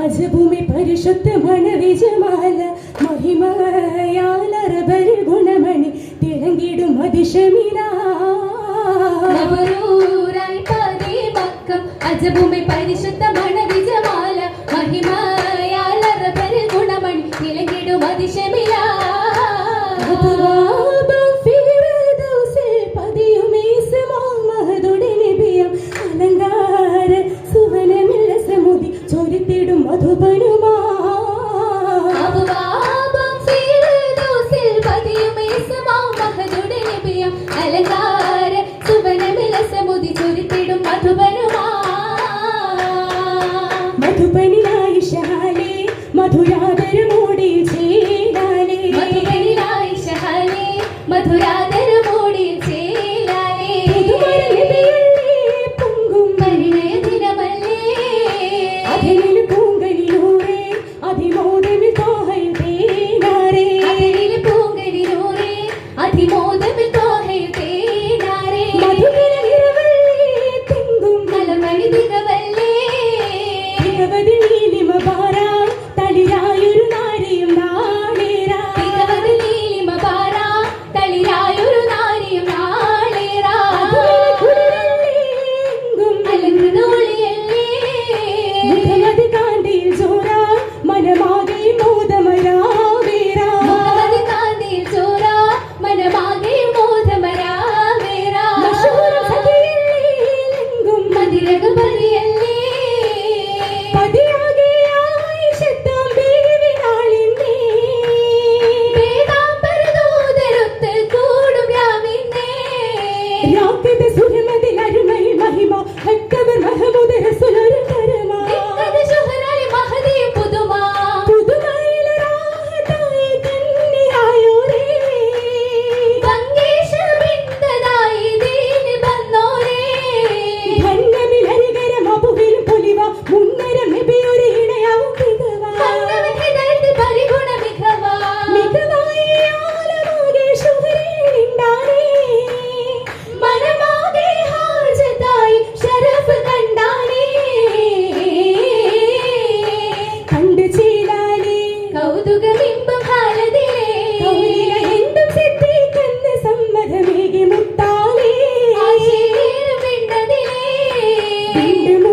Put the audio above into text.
അജഭൂമി പരിശുദ്ധമണ വിജമാല മഹിമയാലറബൽ ഗുണമണി തിളങ്ങിടും അതിശമില അജഭൂമി പരിശുദ്ധമണ വിജമാല മഹിമയാലറബൽ ഗുണമണി തിളങ്ങിടും അതിശമില അലങ്കാര സുവനമില്ല സമുദി ചൊരിത്തിടും മധുബനുമാ അലങ്കാര സുവനമില്ല സമുദി ചൊരിത്തിടും മധുബനുമാ മധുബനിലായി ശഹാലേ മധുരാദര മൂടി ചേലാലേ മധുബനിലായി ശഹാലേ മധുരാദര മൂടി ചേലാലേ പൊങ്കും പരിണയ ദിനമല്ലേ അതിനിൽ പൂങ്കലിലൂടെ അതിമോദമിൽ തോഹയിൽ തേനാരേ അതിനിൽ പൂങ്കലിലൂടെ അതിമോദമിൽ തോഹയിൽ തേനാരേ മധുരനിരവല്ലേ തെങ്കും കലമണി ദിനവല്ലേ ദിനവതി നീലിമബാര തളിരായൊരു നാരിയും നാളേരാ ദിനവതി നീലിമബാര തളിരായൊരു നാരിയും നാളേരാ അലങ്കൃതോളിയല്ലേ മുഖമതി കാന്തിയിൽ ചോര മനമാകെ മോദമരാവേരാ മുഖമതി കാന്തിയിൽ ചോര മനമാകെ മോദമരാവേരാ മശൂരം സഖിയല്ലേലെങ്കും മതിരകപരിയല്ലേ പതിയാകെ ആയിഷത്താം ബീവി നാളിന്നേ വേദാംബരദൂതരൊത്ത് കൂടും രാവിന്നേ രാക്കിത സുരമതിൽ അരുമയിൽ മഹിമ ഹക്കവർ മഹമൂദ് റസൂലൊരു കരമാ ദിക്കത് ശുഹറായി മഹദി പുതുമാ പുതുമയിലെ രാഹത്തായി കന്നിയായോരേ ഭംഗീഷ ബിന്ദനായി ദീനി വന്നോരേ ധന്യമിൽ അരികരം അബുവിൽ പൊലിവ മുന്നരം നബിയൊരു ഇണയാവും മികവാ ഹൃദയത്തിൽ പരിഗുണ മികവാ മികവായി ആലമാകെ ശുഹറേണ്ടാനേ മനമാകെ ഹാജത്തായി ശരഫ് കണ്ടാനേ കണ്ടു ചേലാലേ കൗതുകബിംബം ഹാലതിലേ കൗലില എന്തും സിദ്ധിക്കെന്ന് സമ്മതമേകി മുത്താലേ ആശീർ വിണ്ടതിലേ വീണ്ടും